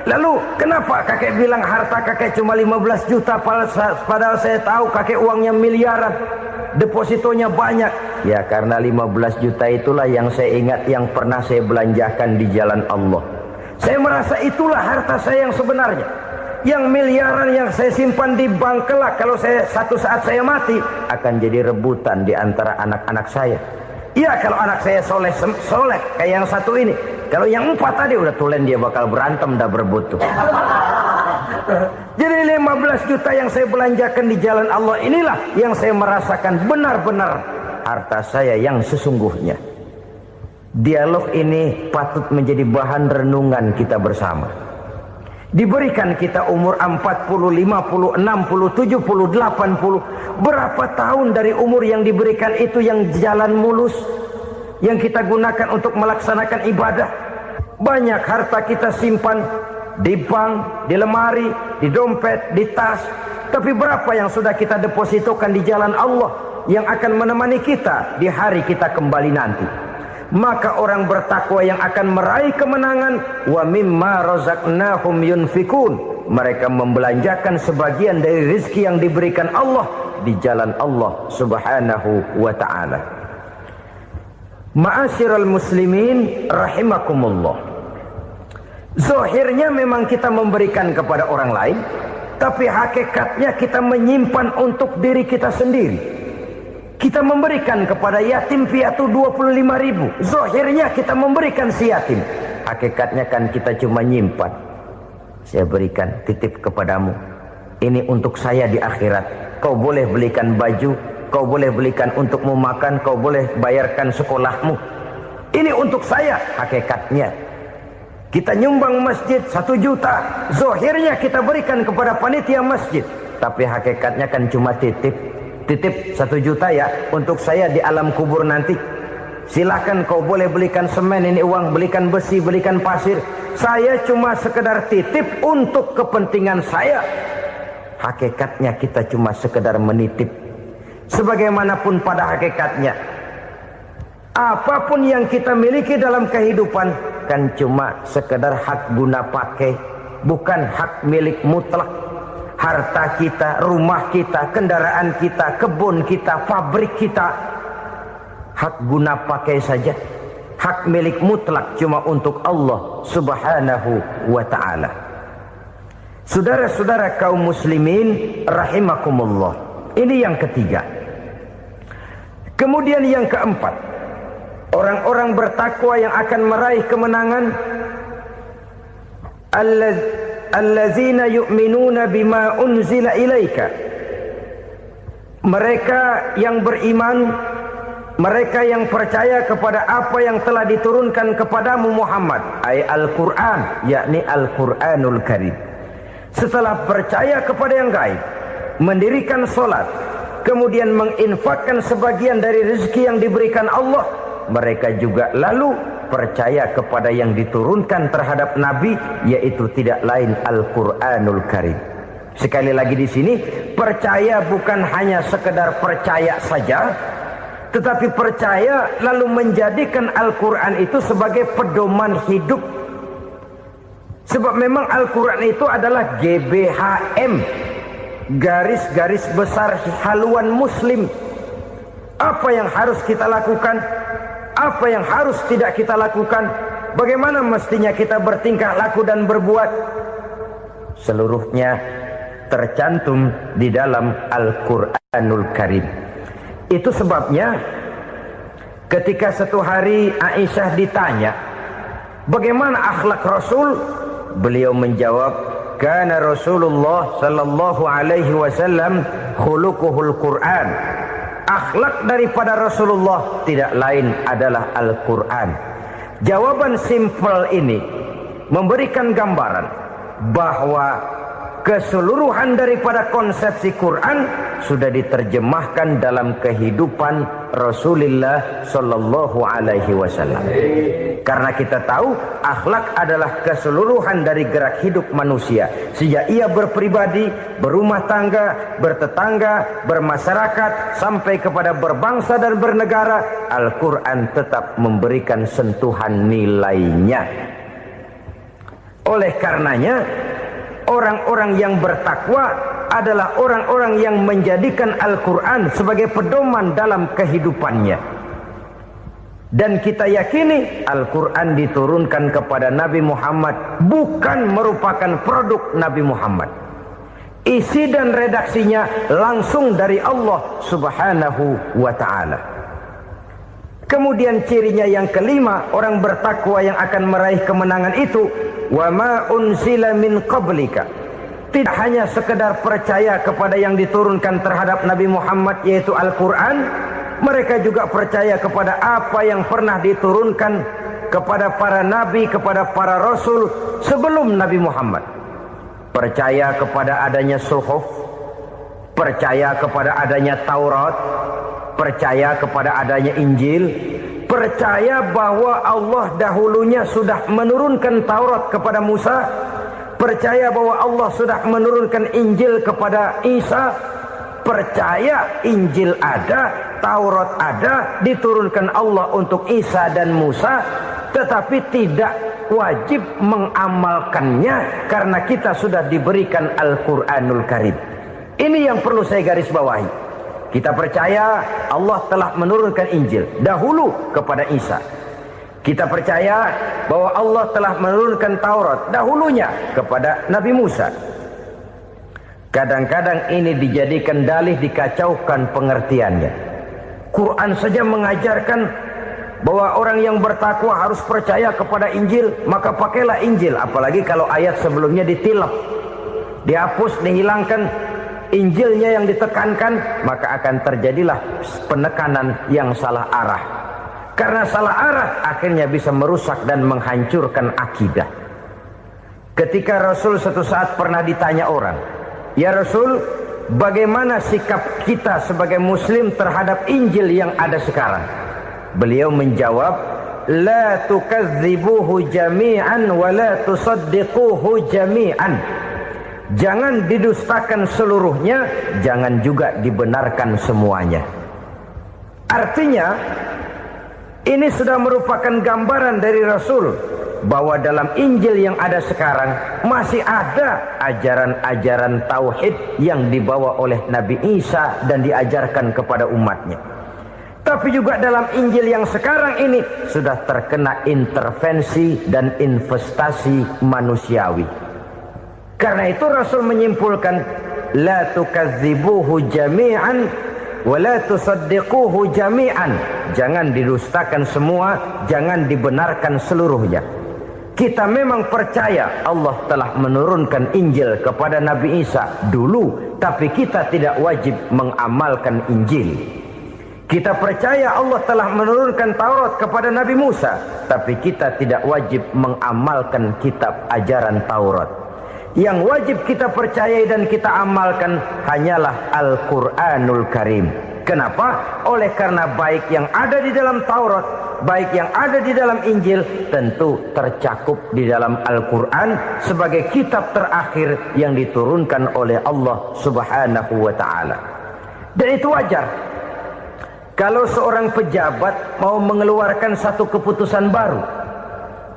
Lalu kenapa kakek bilang harta kakek cuma 15 juta padahal saya tahu kakek uangnya miliaran, depositonya banyak? Ya karena 15 juta itulah yang saya ingat yang pernah saya belanjakan di jalan Allah. Saya merasa itulah harta saya yang sebenarnya. Yang miliaran yang saya simpan di bank kelak kalau satu saat saya mati akan jadi rebutan di antara anak-anak saya. Iya kalau anak saya soleh kayak yang satu ini. Kalau yang 4 tadi udah tulen dia bakal berantem dah berebut tuh. Jadi 15 juta yang saya belanjakan di jalan Allah inilah yang saya merasakan benar-benar harta saya yang sesungguhnya. Dialog ini patut menjadi bahan renungan kita bersama. Diberikan kita umur 40, 50, 60, 70, 80. Berapa tahun dari umur yang diberikan itu yang jalan mulus, yang kita gunakan untuk melaksanakan ibadah? Banyak harta kita simpan di bank, di lemari, di dompet, di tas. Tapi berapa yang sudah kita depositokan di jalan Allah yang akan menemani kita di hari kita kembali nanti? Maka orang bertakwa yang akan meraih kemenangan, wa mimma razaqnahum yunfikun, mereka membelanjakan sebagian dari rezeki yang diberikan Allah di jalan Allah Subhanahu wa ta'ala. Ma'asyiral muslimin rahimakumullah. Zahirnya memang kita memberikan kepada orang lain, tapi hakikatnya kita menyimpan untuk diri kita sendiri. Kita memberikan kepada yatim piatu 25.000. Zahirnya kita memberikan si yatim, hakikatnya kan kita cuma nyimpan. Saya berikan, titip kepadamu, ini untuk saya di akhirat. Kau boleh belikan baju, kau boleh belikan untukmu makan, kau boleh bayarkan sekolahmu. Ini untuk saya. Hakikatnya kita nyumbang masjid 1 juta, zahirnya kita berikan kepada panitia masjid, tapi hakikatnya kan cuma titip 1 juta ya untuk saya di alam kubur nanti. Silahkan kau boleh belikan semen, ini uang, belikan besi, belikan pasir. Saya cuma sekedar titip untuk kepentingan saya. Hakikatnya kita cuma sekedar menitip. Sebagaimanapun pada hakikatnya, apapun yang kita miliki dalam kehidupan kan cuma sekedar hak guna pakai, bukan hak milik mutlak. Harta kita, rumah kita, kendaraan kita, kebun kita, pabrik kita, hak guna pakai saja. Hak milik mutlak cuma untuk Allah Subhanahu wa ta'ala. Saudara-saudara kaum muslimin rahimakumullah. Ini yang ketiga. Kemudian yang keempat, orang-orang bertakwa yang akan meraih kemenangan, allazina yu'minuna bima unzila ilaika. Mereka yang beriman, mereka yang percaya kepada apa yang telah diturunkan kepadamu Muhammad, ay Al-Quran, yakni Al-Quranul Karim. Setelah percaya kepada yang gaib, mendirikan solat, kemudian menginfakkan sebagian dari rezeki yang diberikan Allah, mereka juga lalu percaya kepada yang diturunkan terhadap Nabi, yaitu tidak lain Al-Quranul Karim. Sekali lagi di sini, percaya bukan hanya sekedar percaya saja, tetapi percaya lalu menjadikan Al-Quran itu sebagai pedoman hidup. Sebab memang Al-Quran itu adalah GBHM, garis-garis besar haluan muslim. Apa yang harus kita lakukan, apa yang harus tidak kita lakukan, bagaimana mestinya kita bertingkah laku dan berbuat, seluruhnya tercantum di dalam Al-Quranul Karim. Itu sebabnya ketika satu hari Aisyah ditanya bagaimana akhlak Rasul, beliau menjawab, kana Rasulullah sallallahu alaihi wasallam khuluquhul Quran. Akhlak daripada Rasulullah tidak lain adalah Al-Quran. Jawaban simpel ini memberikan gambaran bahwa keseluruhan daripada konsepsi Quran sudah diterjemahkan dalam kehidupan Rasulullah Sallallahu Alaihi Wasallam. Karena kita tahu akhlak adalah keseluruhan dari gerak hidup manusia. Sejak ia berpribadi, berumah tangga, bertetangga, bermasyarakat, sampai kepada berbangsa dan bernegara, Al-Quran tetap memberikan sentuhan nilainya. Oleh karenanya, orang-orang yang bertakwa adalah orang-orang yang menjadikan Al-Quran sebagai pedoman dalam kehidupannya. Dan kita yakini Al-Quran diturunkan kepada Nabi Muhammad bukan merupakan produk Nabi Muhammad. Isi dan redaksinya langsung dari Allah Subhanahu wa ta'ala. Kemudian cirinya yang kelima, orang bertakwa yang akan meraih kemenangan itu, wa ma unzila min qablika. Tidak hanya sekedar percaya kepada yang diturunkan terhadap Nabi Muhammad yaitu Al-Quran, mereka juga percaya kepada apa yang pernah diturunkan kepada para nabi, kepada para rasul sebelum Nabi Muhammad. Percaya kepada adanya suhuf, percaya kepada adanya Taurat, percaya kepada adanya Injil, percaya bahwa Allah dahulunya sudah menurunkan Taurat kepada Musa, percaya bahwa Allah sudah menurunkan Injil kepada Isa, percaya Injil ada, Taurat ada, diturunkan Allah untuk Isa dan Musa, tetapi tidak wajib mengamalkannya karena kita sudah diberikan Al-Quranul Karim. Ini yang perlu saya garis bawahi. Kita percaya Allah telah menurunkan Injil dahulu kepada Isa. Kita percaya bahwa Allah telah menurunkan Taurat dahulunya kepada Nabi Musa. Kadang-kadang ini dijadikan dalih, dikacaukan pengertiannya. Quran saja mengajarkan bahwa orang yang bertakwa harus percaya kepada Injil, maka pakailah Injil. Apalagi kalau ayat sebelumnya ditilap, dihapus, dihilangkan, Injilnya yang ditekankan, maka akan terjadilah penekanan yang salah arah. Karena salah arah akhirnya bisa merusak dan menghancurkan akidah. Ketika Rasul suatu saat pernah ditanya orang, "Ya Rasul, bagaimana sikap kita sebagai muslim terhadap Injil yang ada sekarang?" Beliau menjawab, "La tukadzibuhu jami'an wa la tusaddiquhu jami'an." Jangan didustakan seluruhnya, jangan juga dibenarkan semuanya. Artinya, ini sudah merupakan gambaran dari Rasul bahwa dalam Injil yang ada sekarang masih ada ajaran-ajaran tauhid yang dibawa oleh Nabi Isa dan diajarkan kepada umatnya. Tapi juga dalam Injil yang sekarang ini sudah terkena intervensi dan investasi manusiawi. Karena itu Rasul menyimpulkan, la tukadzibuhu jami'an wa la tusaddiquhu jami'an. Jangan didustakan semua, jangan dibenarkan seluruhnya. Kita memang percaya Allah telah menurunkan Injil kepada Nabi Isa dulu, tapi kita tidak wajib mengamalkan Injil. Kita percaya Allah telah menurunkan Taurat kepada Nabi Musa, tapi kita tidak wajib mengamalkan kitab ajaran Taurat. Yang wajib kita percayai dan kita amalkan hanyalah Al-Quranul Karim. Kenapa? Oleh karena baik yang ada di dalam Taurat, baik yang ada di dalam Injil, tentu tercakup di dalam Al-Quran sebagai kitab terakhir yang diturunkan oleh Allah Subhanahu wa ta'ala. Dan itu wajar. Kalau seorang pejabat mau mengeluarkan satu keputusan baru,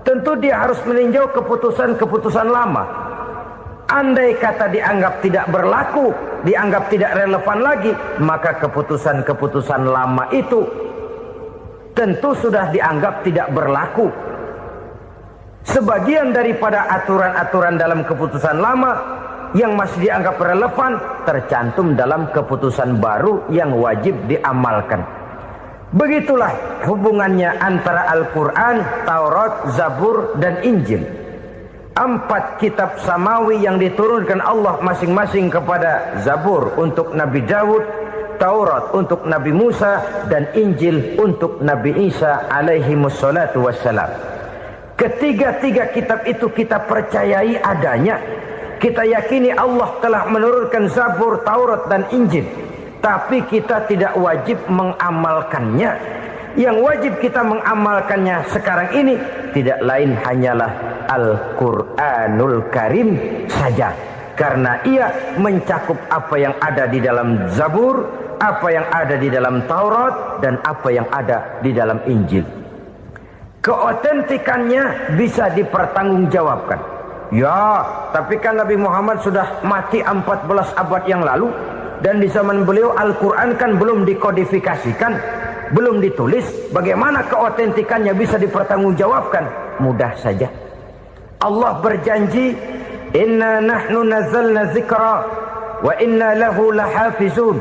tentu dia harus meninjau keputusan-keputusan lama. Andai kata dianggap tidak berlaku, dianggap tidak relevan lagi, maka keputusan-keputusan lama itu tentu sudah dianggap tidak berlaku. Sebagian daripada aturan-aturan dalam keputusan lama yang masih dianggap relevan tercantum dalam keputusan baru yang wajib diamalkan. Begitulah hubungannya antara Al-Quran, Taurat, Zabur, dan Injil. 4 kitab samawi yang diturunkan Allah masing-masing kepada Zabur untuk Nabi Daud, Taurat untuk Nabi Musa, dan Injil untuk Nabi Isa alaihi wassalatu wassalam. Ketiga-tiga kitab itu kita percayai adanya. Kita yakini Allah telah menurunkan Zabur, Taurat dan Injil, tapi kita tidak wajib mengamalkannya. Yang wajib kita mengamalkannya sekarang ini tidak lain hanyalah Al-Quranul Karim saja, karena ia mencakup apa yang ada di dalam Zabur, apa yang ada di dalam Taurat, dan apa yang ada di dalam Injil. Keotentikannya bisa dipertanggungjawabkan. Ya, tapi kan Nabi Muhammad sudah mati 14 abad yang lalu, dan di zaman beliau Al-Quran kan belum dikodifikasikan, belum ditulis. Bagaimana keotentikannya bisa dipertanggungjawabkan? Mudah saja. Allah berjanji, inna nahnu nazzalna dzikra wa inna lahu lahafizun.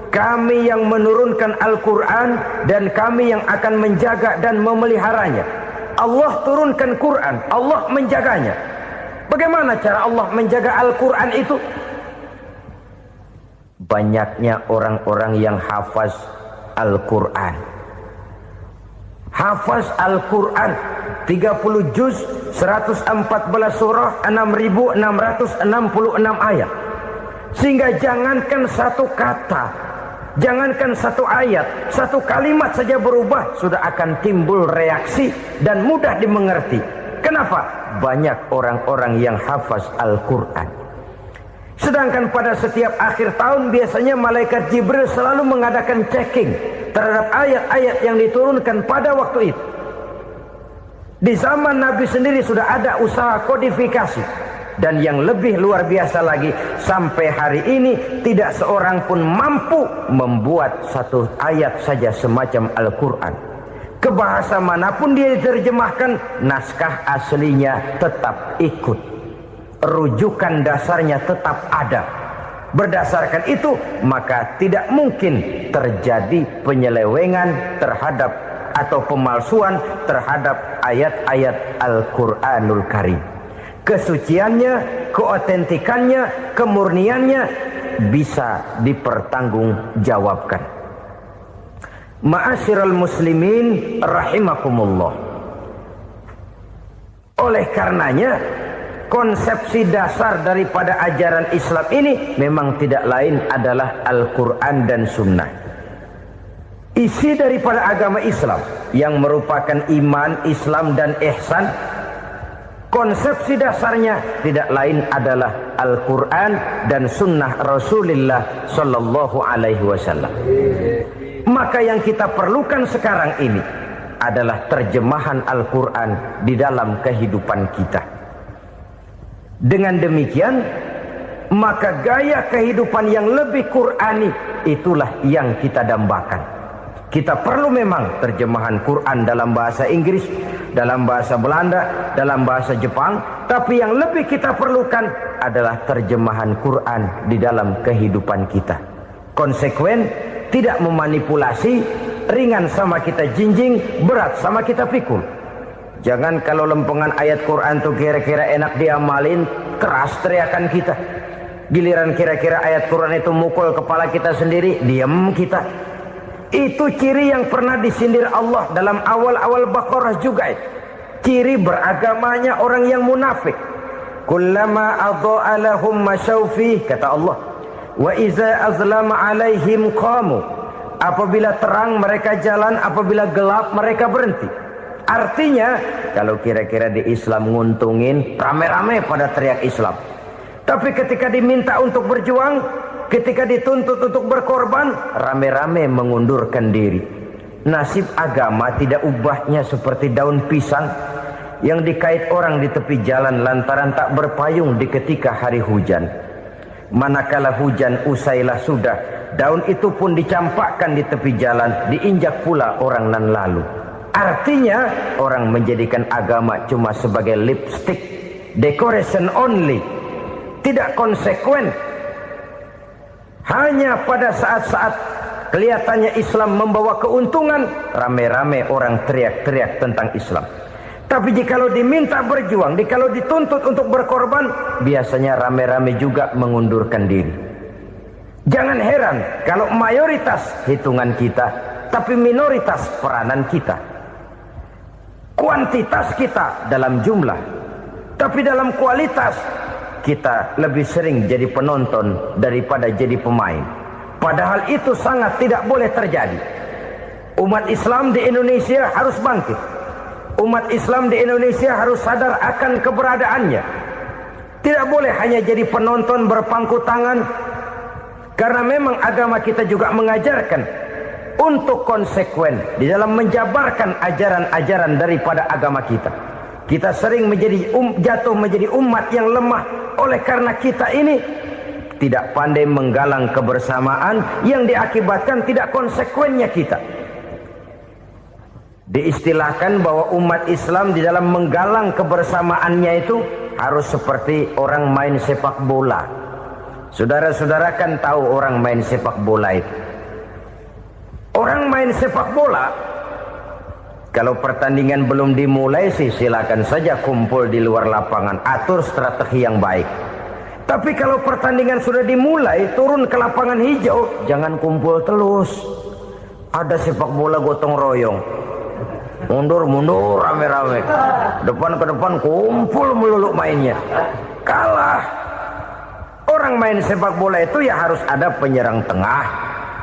Kami yang menurunkan Al-Quran dan kami yang akan menjaga dan memeliharanya. Allah turunkan Quran, Allah menjaganya. Bagaimana cara Allah menjaga Al-Quran itu? Banyaknya orang-orang yang hafaz Al-Quran. Hafaz Al-Quran 30 juz, 114 surah, 6.666 ayat. Sehingga jangankan satu kata, jangankan satu ayat, satu kalimat saja berubah, sudah akan timbul reaksi dan mudah dimengerti. Kenapa? Banyak orang-orang yang hafaz Al-Quran. Sedangkan pada setiap akhir tahun biasanya malaikat Jibril selalu mengadakan checking terhadap ayat-ayat yang diturunkan pada waktu itu. Di zaman Nabi sendiri sudah ada usaha kodifikasi. Dan yang lebih luar biasa lagi, sampai hari ini tidak seorang pun mampu membuat satu ayat saja semacam Al-Quran. Ke bahasa manapun dia diterjemahkan, naskah aslinya tetap ikut. Rujukan dasarnya tetap ada. Berdasarkan itu, maka tidak mungkin terjadi penyelewengan terhadap atau pemalsuan terhadap ayat-ayat Al-Quranul Karim. Kesuciannya, keotentikannya, kemurniannya bisa dipertanggungjawabkan. Ma'asyiral muslimin rahimakumullah. Oleh karenanya, konsepsi dasar daripada ajaran Islam ini memang tidak lain adalah Al-Quran dan Sunnah. Isi daripada agama Islam yang merupakan iman, Islam dan ihsan, konsepsi dasarnya tidak lain adalah Al-Quran dan Sunnah Rasulullah Sallallahu Alaihi Wasallam. Maka yang kita perlukan sekarang ini adalah terjemahan Al-Quran di dalam kehidupan kita. Dengan demikian, maka gaya kehidupan yang lebih Qurani itulah yang kita dambakan. Kita perlu memang terjemahan Quran dalam bahasa Inggris, dalam bahasa Belanda, dalam bahasa Jepang, tapi yang lebih kita perlukan adalah terjemahan Quran di dalam kehidupan kita. Konsekuen, tidak memanipulasi, ringan sama kita jinjing, berat sama kita pikul. Jangan kalau lempengan ayat Quran tuh kira-kira enak diamalin, keras teriakan kita. Giliran kira-kira ayat Quran itu mukul kepala kita sendiri, diam kita. Itu ciri yang pernah disindir Allah dalam awal-awal Baqarah juga. Ciri beragamanya orang yang munafik. Kullama adha'a lahum masyawfi, kata Allah. Wa iza azlama alaihim qamu. Apabila terang mereka jalan, apabila gelap mereka berhenti. Artinya, kalau kira-kira di Islam nguntungin, rame-rame pada teriak Islam. Tapi ketika diminta untuk berjuang, ketika dituntut untuk berkorban, rame-rame mengundurkan diri. Nasib agama tidak ubahnya seperti daun pisang yang dikait orang di tepi jalan lantaran tak berpayung di ketika hari hujan. Manakala hujan usailah sudah, daun itu pun dicampakkan di tepi jalan, diinjak pula orang nan lalu. Artinya, orang menjadikan agama cuma sebagai lipstick, decoration only, tidak konsekuen. Hanya pada saat-saat kelihatannya Islam membawa keuntungan, rame-rame orang teriak-teriak tentang Islam. Tapi jikalau diminta berjuang, jikalau dituntut untuk berkorban, biasanya rame-rame juga mengundurkan diri. Jangan heran kalau mayoritas hitungan kita, tapi minoritas peranan kita. Kuantitas kita dalam jumlah, tapi dalam kualitas kita lebih sering jadi penonton daripada jadi pemain. Padahal itu sangat tidak boleh terjadi. Umat Islam di Indonesia harus bangkit. Umat Islam di Indonesia harus sadar akan keberadaannya. Tidak boleh hanya jadi penonton berpangku tangan, karena memang agama kita juga mengajarkan untuk konsekuen di dalam menjabarkan ajaran-ajaran daripada agama kita. Kita sering jatuh menjadi umat yang lemah oleh karena kita ini tidak pandai menggalang kebersamaan yang diakibatkan tidak konsekuennya kita. Diistilahkan bahwa umat Islam di dalam menggalang kebersamaannya itu harus seperti orang main sepak bola. Saudara-saudara kan tahu orang main sepak bola itu. Orang main sepak bola, kalau pertandingan belum dimulai sih silakan saja kumpul di luar lapangan, atur strategi yang baik. Tapi kalau pertandingan sudah dimulai, turun ke lapangan hijau, jangan kumpul terus. Ada sepak bola gotong royong, mundur-mundur rame-rame, depan ke depan kumpul melulu mainnya. Kalah. Orang main sepak bola itu ya harus ada penyerang tengah,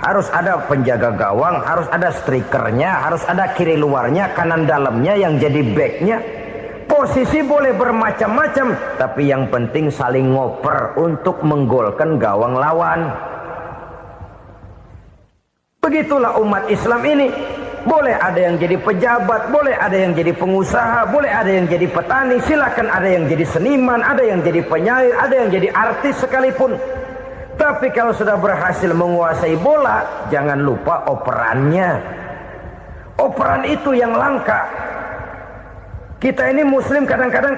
harus ada penjaga gawang, harus ada strikernya, harus ada kiri luarnya, kanan dalamnya yang jadi backnya. Posisi boleh bermacam-macam, tapi yang penting saling ngoper untuk menggolkan gawang lawan. Begitulah umat Islam ini. Boleh ada yang jadi pejabat, boleh ada yang jadi pengusaha, boleh ada yang jadi petani, silakan ada yang jadi seniman, ada yang jadi penyair, ada yang jadi artis sekalipun. Tapi kalau sudah berhasil menguasai bola, jangan lupa operannya. Operan itu yang langka. Kita ini muslim kadang-kadang